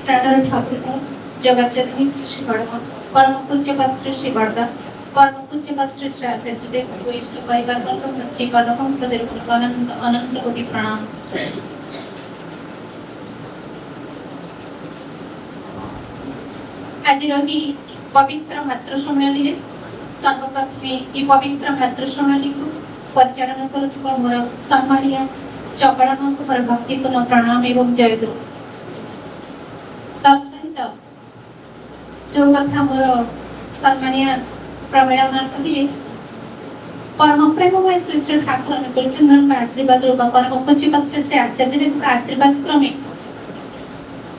प्राणर ठाकुर जगत जननी श्री श्री बड़मा परम पूज्य श्री श्री बड़दा परम पूज्य श्री श्री आचार्य देव वैष्णव परिवार वर्ग श्री पदम अनंत अनंत कोटि प्रणाम। आज रही पवित्र मातृशुणाली सर्वप्रथमे ये पवित्र मातृशुणाली को परिचालन करुवा मोर सम्मानिया चपड़ा को मोर भक्तिपूर्ण प्रणाम एवं जयगुरु। तत्सहित जो कथा मोर सम्मानिया प्रमेय मां कहिए परम प्रेममय श्री श्री ठाकुर अनुकूल चंद्र का आशीर्वाद रूप परम पूज्य श्री श्री आचार्य देव का आशीर्वाद क्रमे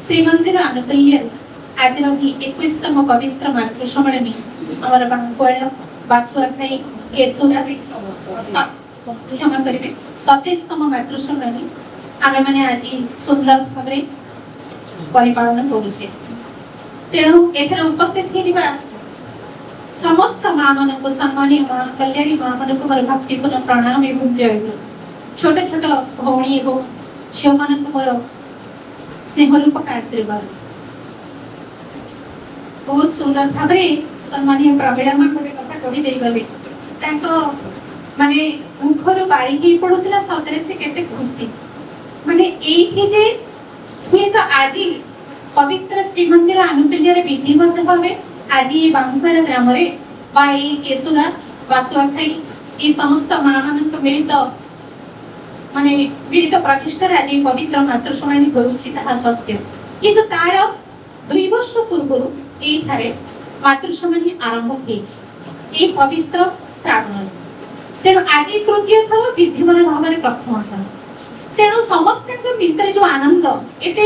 श्रीमंदिर अनुकूल्य आज रही 21तम पवित्र मातृशुणाली आमर बांकुआड़ बासुआखाई केशुरा क्षमा करेंगे 27तम मातृशुणाली आमे माने आज सुंदर भाव परिपालन करुचे। तेणु एथरे उपस्थित होइबा समस्त मां मन को सम्मानीय मां कल्याणी मां मन को मोर भक्तिपूर्ण प्रणाम एवं जयगुरु। छोटे छोटे भौणी एवं झील मान को मोर स्नेहरूपक आशीर्वाद। बहुत सुंदर भाव सम्मानीय प्रवीणा मां गोटे कथा कहि देई गले माने मुखर बारी ही पड़ुला सतरे से केते खुशी माने एठी जे हुए तो आज पवित्र श्रीमंदिर अनुकूल्य विधिवत भावे आज ये बांकुआड़ ग्राम रे केशुरा बासुआखाई ये समस्त मां मान मिलित माने मिलित प्रचेष्टा आज पवित्र मातृशुणाली करुछि ताहा सत्य किंतु तार 2 वर्ष पूर्व एठारे मातृशुणाली आरंभ होइछि ए पवित्र श्रावण। तेणु आज तृतीय थर विधिवत भाव प्रथम थर। तेणु समस्त भीतर जो आनंद एते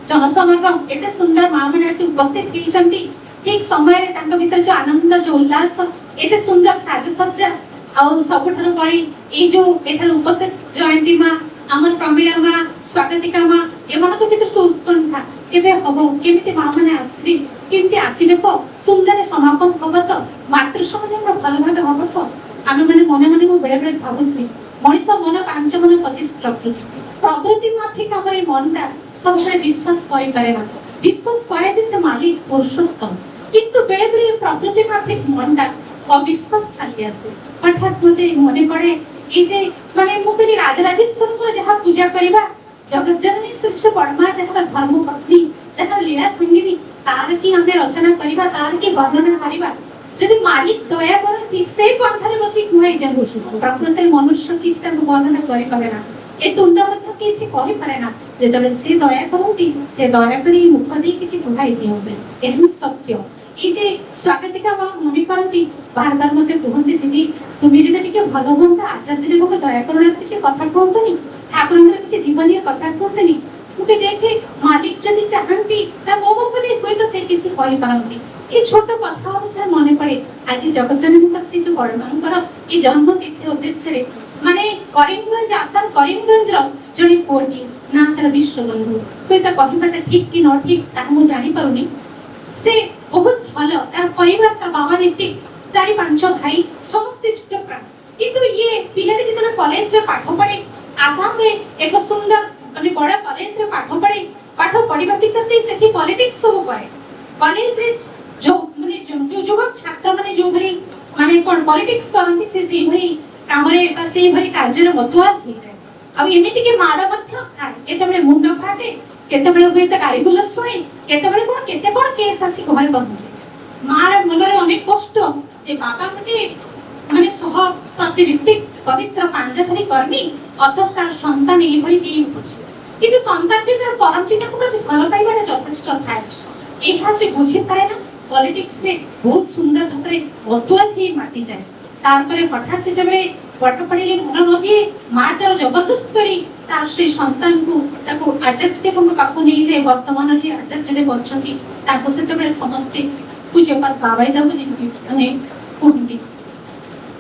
जनसमागम एते सुंदर मां मैंने आसी उपस्थित होइछंती ठीक समय भीतर जो आनंद जो उल्लास एते सुंदर साजसज्जा आउ सबुठार बड़ी ए जो एठार उपस्थित जयंती मां आमर प्रमीला मां स्वागतिका मां एमानक भीतर जो उत्कंठा केबे हबो केमिति मां माने आसीबे केमिति आसीबे तो सुंदर समापन हबो तो मातृशुणाली हमर भल भाबे हबो तो आमे माने मने मने मो बेले बेले भाबुथि मनीष मन 5 मन 25 प्रकृति प्रकृति माफिक हमर ए मनटा सबसे विश्वास करि पारे ना विश्वास करे जे से मालिक पुरुषोत्तम किंतु बेले बेले प्रकृति माफिक मनटा अविश्वास चली आसे। हठात मते मने पड़े ए जे माने मु कहली राजराजेश्वर को जहा पूजा करबा जगत जननी श्री श्री बड़मा जहा धर्म पत्नी जहा लीला संगिनी तार की हमें रचना करबा तार की वर्णना करबा यदि मालिक दया करती से कंठरे बसी कुहाई जाऊ प्रकृति मनुष्य किछटा वर्णना करि पारे ना ए तुंड मध्य किछि कहि पारे ना जेतबे से दया करती से दया करी मुख दे किछि कुहाई दियते एही सत्य ई जे स्वागतिका मां मने करती बार बार मते कहंती दीदी तुमी जे टिके भलो होंता आचार्य देव को दया करुणा किछि कथा कहंतनी ठाकुरंगर किछि जीवनीय कथा कहंतनी मुके देखे मालिक जदि चाहंती ता मो मुख दे होय तो से किछि कहि पारंती। ये छोट कथा अनुसार मने पड़े आज जगत जननी से जो बड़मांकर ये जन्म तिथि उद्देश्य रे माने करीमगंज आसाम करीमगंज जणी पोटी ना तर विश्वबंधु कोई ता कहिबाटा ठीक कि न ठीक ता मु जानि पारुनी से बहुत भलो तार परिवार तार बाबा नीति 4-5 भाई समस्त इष्टप्राण किंतु ये पिलाटी जेतने कॉलेज रे पाठ पढे आसाम रे एक सुंदर माने बड़ा कॉलेज रे पाठ पढिबा पिकते सेठी पॉलिटिक्स सब करे कॉलेज रे जो माने जो युवक छात्र माने जो भरी माने कोन पॉलिटिक्स करंती से भरी कामरे से भरी कार्य रे मतुआ हिसे आ एमिति के माड मध्य खाए केतबेले मुंड फाटे केतबेले होय त गाड़ी बुल सुने केतबेले कोन केस आसी घर पहुंचे मार मन रे अनेक कष्ट जे बाबा मटे माने सह प्रतिनिधि पवित्र पांजाधरी करनी अथवा तार संतान ए भरी के होछि किंतु संतान भी तार परम पिता को प्रति भल पाइबाटा यथेष्ट थाए एहा से बुझी पारे ना पॉलिटिक्स रे बहुत सुंदर भाबरे बतुआ ही माटी जाए तारपरे हठात जेबे पठ पढिले मन नदी मां तार जबरदस्त करी तार श्री संतान को ताको आचार्य देव को पाखु नहीं जे वर्तमान जे आचार्य देव अछंती ताको सेतबे समस्ते पूज्यपाद बाबाई दाऊ जेंती माने सुनती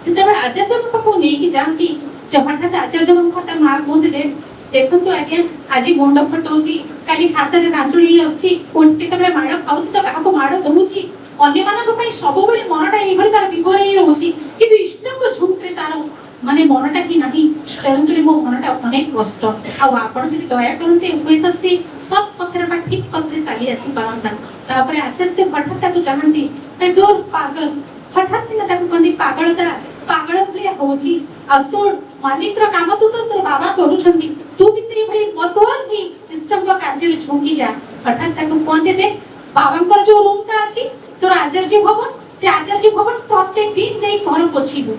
सेतबे आचार्य देव पाखु नहीं कि जानती से हठात आचार्य देव को ता मां को दे देखंतु आज्ञा आज मुंड फटोसी काली हाथ रे नाटुली आसी कोंटे तबे माड खाउची त काको माड दउची अन्य मानक पई सब बेले मनटा एई भली तार विभोर ही रहउची किंतु इष्ट को झुंकरे तार माने मनटा ही नाही ତେଣୁକରି ମୋ ମନଟା ଅନେକ କଷ୍ଟ। ଆଉ ଆପଣ ଯଦି ଦୟା କରନ୍ତେ ହୁଏତ ସେ ସତ୍ ପଥରେ ବା ଠିକ ପଥରେ ଚାଲି ଆସିପାରନ୍ତା। ତାପରେ ଆଚାର୍ଯ୍ୟ ହଠାତ୍ ତାକୁ ଚାହାନ୍ତି, ଦୂର ପାଗଳ, ହଠାତ୍ କିନା ତାକୁ କହନ୍ତି ପାଗଳତା ପାଗଳ ଭଳିଆ ହଉଛି। ଆଉ ଶୁଣ, ମାଲିକର କାମ ତୁ ତୋର ବାବା କରୁଛନ୍ତି, ତୁ ବି ସେଇଭଳି ମତୁଆଲ ହେଇ ଇଷ୍ଟଙ୍କ କାର୍ଯ୍ୟରେ ଝୁଙ୍କି ଯା। ହଠାତ୍ ତାକୁ କୁହନ୍ତି, ଦେଖ ବାବାଙ୍କର ଯୋଉ ରୁମଟା ଅଛି ତୋର ଆଚାର୍ଯ୍ୟ ଭବନ, ସେ ଆଚାର୍ଯ୍ୟ ଭବନ ପ୍ରତ୍ୟେକ ଦିନ ଯାଇ ଘର ପୋଛିବୁ।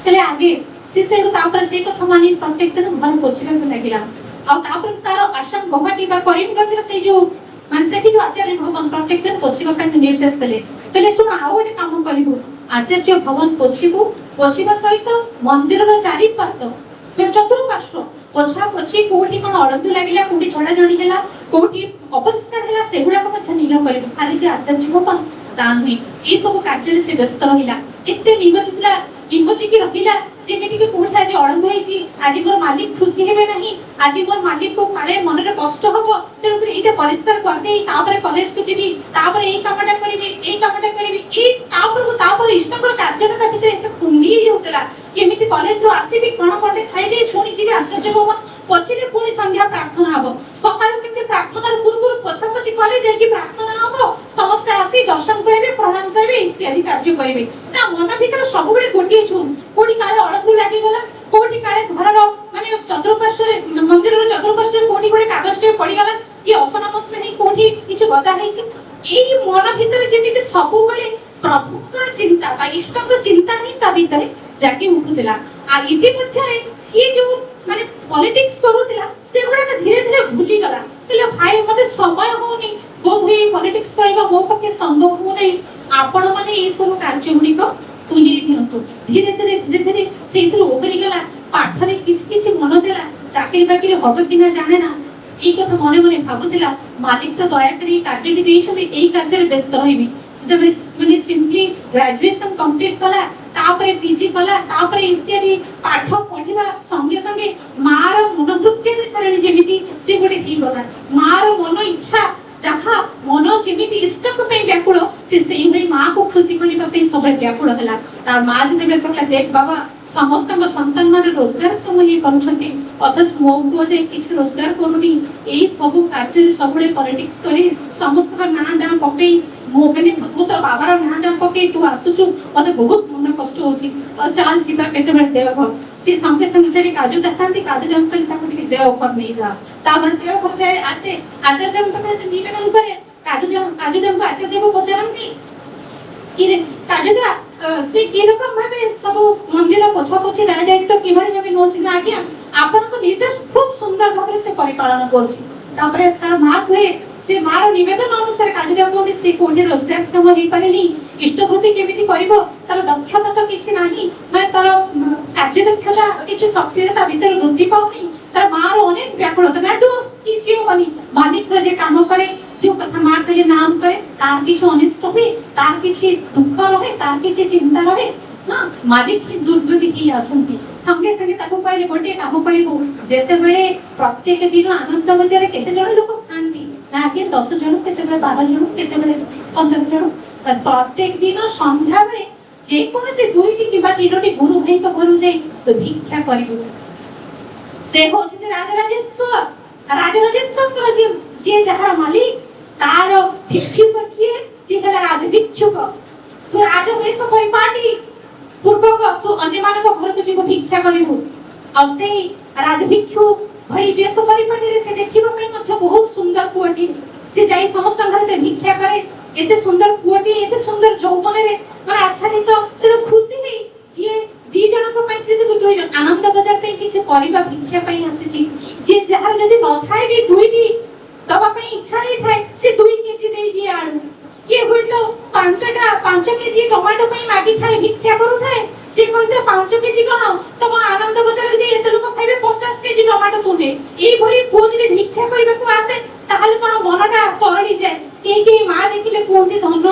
ହେଲେ ଆଗେ ସେ ସେଠୁ ତାପରେ ସେଇ କଥା ମାନି ପ୍ରତ୍ୟେକ ଦିନ ଘର ପୋଛିବାକୁ ଲାଗିଲା। ଆଉ ତାପରେ ତାର ଆସାମ ଗୌହାଟୀ ବା କରିମଗଞ୍ଜରେ ସେଇ ଯୋଉ ମାନେ ସେଠି ଯୋଉ ଆଚାର୍ଯ୍ୟ ଭବନ ପ୍ରତ୍ୟେକ ଦିନ ପୋଛିବା ପାଇଁ ନିର୍ଦ୍ଦେଶ ଦେଲେ। କହିଲେ ଶୁଣ, ଆଉ ଗୋଟେ କାମ କରିବୁ, ଆଚାର୍ଯ୍ୟ ଭବନ ପୋଛିବୁ, ପୋଛିବା ସହିତ ମନ୍ଦିରର ଚାରିପାଖ ଚତୁଃପାର୍ଶ୍ୱ ପୋଛା ପୋଛି, କୋଉଠି କଣ ଅଳନ୍ଧୁ ଲାଗିଲା, କୋଉଠି ଝଡାଝଡି ହେଲା, କୋଉଠି ଅପରିଷ୍କାର ହେଲା, ସେଗୁଡାକ ମଧ୍ୟ ନିଲ କରିବୁ। ଖାଲି ଯେ ଆଚାର୍ଯ୍ୟ ଭବନ ତା ନୁହେଁ, ଏଇ ସବୁ କାର୍ଯ୍ୟରେ ସେ ବ୍ୟସ୍ତ ରହିଲା। ଏତେ ନିମଜିକି ରହିଲା ଯେମିତିକି କୋଉଠି ଆଜି ଅଳନ୍ଧୁ ହେଇଛି, ଆଜି ମୋର ମାଲିକ ଖୁସି ହେବେ ନାହିଁ, ଆଜି ମୋର ମାଲିକକୁ କାଳେ ମନରେ କଷ୍ଟ ହବ, ତେଣୁକରି ଏଇଟା ପରିଷ୍କାର କରିଦେଇ ତାପରେ କଲେଜକୁ ଯିବି, ତାପରେ ଏଇ କାମଟା କରିବି, ଏଇ କାମଟା କରିବି, ଏଇ ତାପରେ ଇଷ୍ଟଙ୍କର କାର୍ଯ୍ୟଟା ତା ଭିତରେ ଏତେ କୁଣ୍ଡି ହେଇଯାଉଥିଲା। ଏମିତି କଲେଜରୁ ଆସିବି, କଣ ଖଣ୍ଡେ ଖାଇଦେଇ ପୁଣି ଯିବି ଆଚାର୍ଯ୍ୟ ଭବନ, ପଛିରେ ପୁଣି ସନ୍ଧ୍ୟା ପ୍ରାର୍ଥନା ହବ, ସକାଳୁ କେମିତି ପ୍ରାର୍ଥନାର ପୂର୍ବରୁ ପୋଛାପୋଛି କଲେ ଯାଇକି ପ୍ରାର୍ଥନା ହବ, ସମସ୍ତେ ଆସି ଦର୍ଶନ କରିବେ, ପ୍ରଣାମ କରିବେ, ଇତ୍ୟାଦି କାର୍ଯ୍ୟ କରିବେ। ତା ମନ ଭିତରେ ସବୁବେଳେ ଗୋଟିଏ ଝୁମ, କୋଉଠି କାଳେ ଅଳନ୍ଧୁ ଲାଗିଗଲା, କୋଉଠି କାଳେ ଘରର ମାନେ ଚତୁଃପାର୍ଶ୍ୱରେ ମନ୍ଦିରର ଚତୁଃପାର୍ଶ୍ୱରେ କୋଉଠି ଗୋଟେ କାଗଜଟେ ପଡିଗଲା, କି ଅସନା ମସନା ହେଇ କୋଉଠି କିଛି ଗଦା ହେଇଛି। ଏଇ ମନ ଭିତରେ ଯେମିତି ସବୁବେଳେ ପ୍ରଭୁଙ୍କର ଚିନ୍ତା ବା ଇଷ୍ଟଙ୍କ ଚିନ୍ତା ହିଁ ତା ଭିତରେ ଜାଗି ଉଠୁଥିଲା। ଆଉ ଇତିମଧ୍ୟରେ ସିଏ ଯୋଉ ମାନେ ପଲିଟିକ୍ସ କରୁଥିଲା, ସେଗୁଡାକ ଧୀରେ ଧୀରେ ଭୁଲିଗଲା। କହିଲେ ଭାଇ, ମତେ ସମୟ ହଉନି, ବୋଧହୁଏ ପଲିଟିକ୍ସ କରିବା ମୋ ପକ୍ଷେ ସମ୍ଭବ ହଉନାହିଁ, ଆପଣ ମାନେ ଏଇ ସବୁ କାର୍ଯ୍ୟ ଗୁଡିକ ତୁଲେଇ ଦିଅନ୍ତୁ। ଧୀରେ ଧୀରେ ସେଇଥିରୁ ଓହରିଗଲା, ପାଠରେ କିଛି କିଛି ମନ ଦେଲା, ଚାକିରି ବାକିରି ହବ କି ନା ଜାଣେ ନା, ଏଇ କଥା ମନେ ମନେ ଭାବୁଥିଲା। ମାଲିକ ତ ଦୟାକରି ଏଇ କାର୍ଯ୍ୟଟି ଦେଇଛନ୍ତି, ଏଇ କାର୍ଯ୍ୟରେ ବ୍ୟସ୍ତ ରହିବି। ଯେତେବେଳେ ମାନେ ସିମ୍ପଲି ଗ୍ରାଜୁଏସନ କମ୍ପ୍ଲିଟ କଲା, ତାପରେ ପିଜି କଲା, ତାପରେ ଇତ୍ୟାଦି ପାଠ ପଢିବା ସଙ୍ଗେ ସଙ୍ଗେ ମାର ମନୋବୃତ୍ତି ଅନୁସାରେ ଯେମିତି ସେ ଗୋଟେ ହେଇଗଲା। ମାର ମନ ଇଚ୍ଛା ଯାହା, ମନ ଯେମିତି ଇଷ୍ଟଙ୍କ ପାଇଁ ବ୍ୟାକୁଳ, ସେ ସେଇଭଳି ମାକୁ ଖୁସି କରିବା ପାଇଁ ସବୁବେଳେ ବ୍ୟାକୁଳ ହେଲା। ତାର ମା ଯେତେବେଳେ କହିଲା, ଦେଖ ବାବା, ସମସ୍ତଙ୍କ ସନ୍ତାନ ମାନେ ରୋଜଗାରକ୍ଷମ ହେଇ କରୁଛନ୍ତି, ଅଥଚ ମୋ ପୁଅ ଯାଇ କିଛି ରୋଜଗାର କରୁନି, ଏଇ ସବୁ କାର୍ଯ୍ୟରେ ସବୁବେଳେ ପଲିଟିକ୍ସ କରି ସମସ୍ତଙ୍କ ନାଁ ଦାଁ ପକେଇ, ମୁଁ ତୋ ବାବାର ନାଁ ଦାଁ ପକେଇ ତୁ ଆସୁଛୁ, ମତେ ବହୁତ ମନ କଷ୍ଟ ହଉଛି। ଆଉ ଚାଲ ଯିବା କେତେବେଳେ ଦେଓଘର। ସେ ସଙ୍ଗେ ସଙ୍ଗେ ସେଠି କାଜୁ ଦେଖାନ୍ତି, କାଜୁ ଦେବ କହିଲେ ତାକୁ ଟିକେ ଦେଓଘର ନେଇଯାଅ। ତାପରେ ଦେଓଘର ଯାଏ ଆସେ, ଆଚାର୍ଯ୍ୟ ଦେବଙ୍କ କଥା ନିବେଦନ କରେ। କାଜୁ ଦେବଙ୍କୁ ଆଚାର୍ଯ୍ୟ ଦେବ ପଚାରନ୍ତି, କିରେ କାଜୁଦା, ସେ କି ରକମ ଭାବେ ସବୁ ମନ୍ଦିର ପୋଛାପୋଛି ଦାୟିତ୍ୱ କିଭଳି ଭାବେ ନଉଛି? ଆଜ୍ଞା, ଆପଣଙ୍କ ନିର୍ଦ୍ଦେଶ ଖୁବ ସୁନ୍ଦର ଭାବରେ ସେ ପରିପାଳନ କରୁଛି। ତାପରେ ତାର ମା କୁହେ, ସେ ମାର ନିବେଦନ ଅନୁସାରେ କାଜୁଦେବ କୁହନ୍ତି, ସେ କୋଉଠି ରୋଜଗାରକ୍ଷମ ହେଇପାରିନି, ଇଷ୍ଟଭୃତି କେମିତି କରିବ, ତାର ଦକ୍ଷତା ତ କିଛି ନାହିଁ, ମାନେ ତାର କାର୍ଯ୍ୟ ଦକ୍ଷତା କିଛି ଶକ୍ତିରେ ତା ଭିତରେ ବୃଦ୍ଧି ପାଉନି। ତାର ମାର ଅନେକ ବ୍ୟାକୁଳତା, ନା ତୁ କିଛି ହବନି, ମାଲିକର ଯେ କାମ କରେ, ଯେଉଁ କଥା ମା କହିଲେ ନାମ କରେ, ତାର କିଛି ଅନିଷ୍ଟ ହୁଏ, ତାର କିଛି ଦୁଃଖ ରହେ, ତାର କିଛି ଚିନ୍ତା ରହେ, ମାଲିକ ହିଁ ଦୁର୍ଗତି ହେଇ ଆସନ୍ତି। ସଙ୍ଗେ ସଙ୍ଗେ ତାକୁ କହିଲେ, ଗୋଟିଏ କାମ କରିବୁ, ଯେତେବେଳେ ପ୍ରତ୍ୟେକ ଦିନ ଆନନ୍ଦ ବଜାରରେ କେତେ ଜଣ ଲୋକ ଖାଆନ୍ତି ନା, ଆଜ୍ଞା 10 ଜଣ, କେତେବେଳେ 12 ଜଣ, କେତେବେଳେ 15 ଜଣ, ପ୍ରତ୍ୟେକ ଦିନ ସନ୍ଧ୍ୟାବେଳେ ଯେକୌଣସି 2ଟି କିମ୍ବା 3ଟି ଗୁରୁ ଭାଇଙ୍କ ଘରୁ ଯାଇ ତୁ ଭିକ୍ଷା କରିବୁ। ସେ ହଉଛନ୍ତି ରାଜରାଜେଶ୍ୱରଙ୍କର ଯିଏ ଯାହାର ମାଲିକ, ତାର ଭିକ୍ଷୁକ କିଏ? ସିଏ ହେଲା ରାଜଭିକ୍ଷୁକ। ତୁ ରାଜବେଶ ପରିପାଟି ପୂର୍ବକ ତୁ ଅନ୍ୟମାନଙ୍କ ଘରକୁ ଯିବୁ, ଭିକ୍ଷା କରିବୁ। ଆଉ ସେଇ ରାଜଭିକ୍ଷୁ ଭଳି ବେଶ ପରିପାଟିରେ ସେ ଦେଖିବା ପାଇଁ ମଧ୍ୟ ବହୁତ ସୁନ୍ଦର ପୁଅଟି। ସେ ଯାଇ ସମସ୍ତଙ୍କ ଘରେ ଭିକ୍ଷା କରେ। ଏତେ ସୁନ୍ଦର ପୁଅଟି, ଏତେ ସୁନ୍ଦର ଯୌବନରେ ମାନେ ଆଚ୍ଛାଦିତ, ତେଣୁ ଖୁସି ହେଇ ଯିଏ 2 ଜଣଙ୍କ ପାଇଁ, ସେ 2 ଜଣ ଆନନ୍ଦ ବଜାର ପାଇଁ କିଛି ପରିବା ଭିକ୍ଷା ପାଇଁ ଆସିଛି, ଯିଏ ଯାହାର ଯଦି ନଥାଏ ବି 2ଟି ଦବା ପାଇଁ ଇଚ୍ଛା ହେଇଥାଏ, ସେ 2 କେଜି ଦେଇଦିଏ ଆଳୁ। କିଏ ହୁଏତ 5 କେଜି ଟମାଟୋ ପାଇଁ ମାଗିଥାଏ, ଭିକ୍ଷା କରୁଥାଏ, ସେ କହିଥାଏ 5 କେଜି କଣ, ତମ ଆନନ୍ଦ ବଜାର ଯଦି ଏତେ ଲୋକ ଖାଇବେ 50 କେଜି ଟମାଟୋ ତୁ ନେ। ଏଇଭଳି ପୁଅ ଯଦି ଭିକ୍ଷା କରିବାକୁ ଆସେ, ତାହେଲେ କଣ ମନଟା ତରଳି ଯାଏ। କେହି ମା ଦେଖିଲେ କୁହନ୍ତି, ଧନ,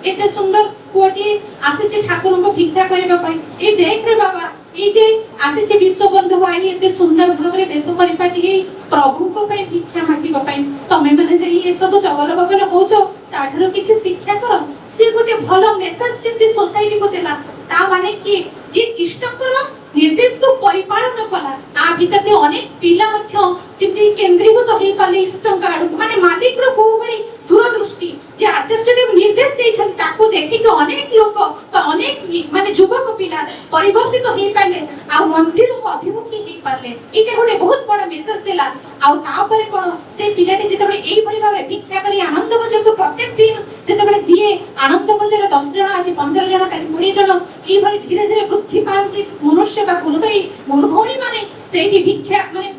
ଏତେ ସୁନ୍ଦର ପୁଅଟି ଆସିଛି ଠାକୁରଙ୍କ ଭିକ୍ଷା କରିବା ପାଇଁ। ଏଇ ଦେଖରେ ବାବା, ଏଇ ଯେ ଆସିଛି ବିଶ୍ୱବନ୍ଧୁ ଭାଇ, ଏତେ ସୁନ୍ଦର ଭାବରେ ବେଶ ପରିପାଟି ହେଇ ପ୍ରଭୁଙ୍କ ପାଇଁ ଭିକ୍ଷା ମାଗିବା ପାଇଁ, ତମେ ମାନେ ଯାଇ ଏସବୁ ଚଗଲ ବଗଲ ହଉଛ, ତାଠାରୁ କିଛି ଶିକ୍ଷା କର। ସେ ଗୋଟେ ଭଲ ମେସେଜ ଯେମିତି ସୋସାଇଟିକୁ ଦେଲା, ता माने कि जे इष्टकर निर्देश को परिपालन कला ता भितर अनेक पिला मध्य जेमति केंद्रीभूत होई पाले इष्टंका आडू माने मालिक रो को भली दूरदृष्टि जे आचार्य देव निर्देश देछन ताको देखि के अनेक लोक अनेक माने युवक पिला परिवर्तित होई पाले आ मंदिर को अभिमुखी होई पाले इटे गोटे बहुत बड़ा मेसेज देला आ तापरे कोन से पिलाटी जेतबे एई भली भाबे भिक्षा करी आनंद बजार को प्रत्येक दिन जेतबे दिए आनंद बजार 10 जण आज 15 जण काली 20 जण एई भली धीरे धीरे वृद्धि पांती मनुष्य बा गुरु भाई गुरुभौणी माने सेठी भिक्षा माने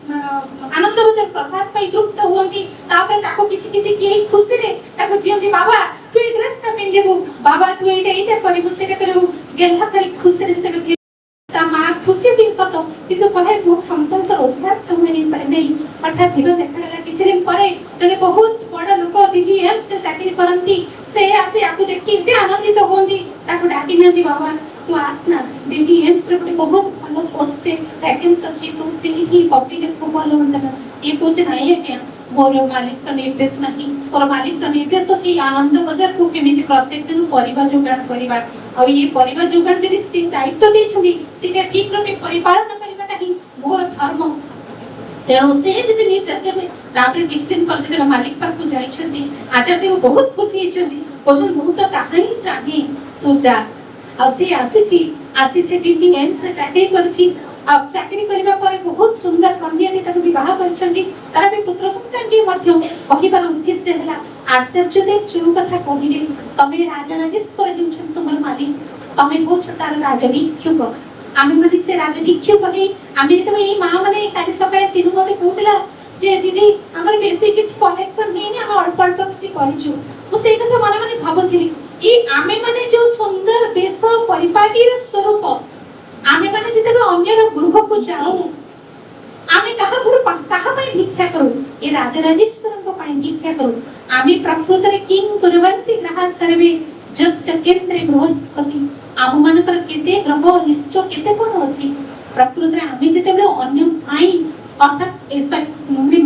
आनंद बजार प्रसाद पाई तृप्त हुवंती तापरे ताको किछि किछि के खुशी रे ताको दियंती बाबा तू ए ड्रेस का पिंदेबो बाबा तू एटा करिबो सेटा करिबो गेलहा करी खुशी रे जेतबे ता मा खुशी भी सत किंतु कहे बहुत संतान तो रोजगार कमाई पारे नहीं अर्थात धीरे देखला किछि दिन परे जने बहुत बड़ा लोक दीदी एम्स रे चाकरी करंती से आसे आकु देखि एते आनंदित होंदी ताको डाकी नदी बाबा तू आसना दीदी एम्स रे बहुत भलो पोस्ट वैकेंसी अछि तू सेही कॉपी के खूब भलो होंदा ये कुछ नहीं है क्या मोर मालिक का निर्देश नहीं और मालिक का निर्देश अछि आनंद बजार को केमिति प्रत्येक दिन परिवार जोगाड़ करिबा और ये परिवार जोगाड़ जदि से दायित्व दे छथि सेटा ठीक रूपे परिपालन करिबा नहीं मोर धर्म तेणु से जदि निर्देश देबे तापर किछ दिन पर जदि मालिक पर को जाई छथि आचार्य देव बहुत खुशी छथि कोजन बहुत ताहाई चाहे तू जा आसी आसी से दीदी एम्स रे चाकरी करछि अब चाकरी करबा पर बहुत सुंदर कन्या ने ताको विवाह करछंती तारा भी पुत्र संतान के मध्य कहिबार उद्देश्य हला आचार्य देव जो कथा कहिले तमे राजा राजेश्वर हिउछन तुमर मालिक तमे होछ तार राजभिक्षुक आमे माने से राजभिक्षुक हे आमे तमे ए मां माने काली सकाळे चिनु मते कहला जे दीदी हमर बेसी किछ कलेक्शन हेनी हम अल्प अल्प किछ करिछु मु से कथा माने माने भाबुथिली ई आमे माने जो सुंदर बेस परिपाटीर स्वरूप आमे माने जेते अन्यर गृह को जाऊ आमे कहा घर कहा पय भिक्षा करू ए राजराजेश्वर को पय भिक्षा करू आमे प्रकृत रे किं कुर्वन्ति ग्रह सर्वे जस्य केंद्रे बृहस्पति आम मानकर केते ग्रह निश्चय केते कोन अछि प्रकृत रे आमे जेते अन्य पाई अर्थात ऐसा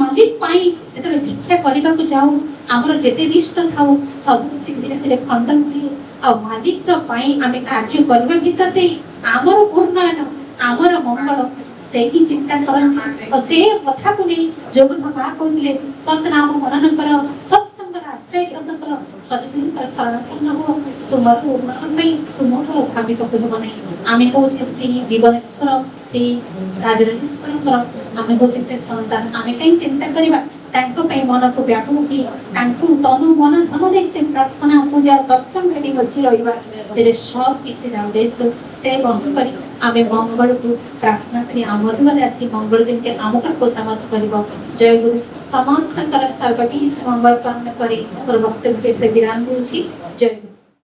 मालिक पाई जेते भिक्षा करबा को जाऊ हमर जेते निष्ठ थाउ सब धीरे धीरे खंडन हुए आ मालिक रो पाई आमे कार्य करबा भीतर दे आमर उन्नयन आमर मंगल से ही चिंता करंती और से कथा को नहीं जोगधा मा कहले सत नाम मनन कर सत्संग आश्रय ग्रहण कर सत्संग कर शरण हो तुमर उन्नयन नहीं तुमर भावित होबो नहीं आमे होचे से जीवनेश्वर से राजराजेश्वर कर आमे होचे से संतान आमे कहीं चिंता करबा तांको पे मन को व्याकुल की तांको तनु मन धन देखते प्रार्थना पूजा सत्संग रे मध्य रहिबा तेरे सब किछि दाउदे तो से बंद करी आमे मंगल को प्रार्थना करी आमोदवर आसी मंगल दिन के आमका को समाप्त करिबो जय गुरु समस्त कर सर्वविध मंगल कामना करी और वक्तव्य विराम देछि जय गुरु।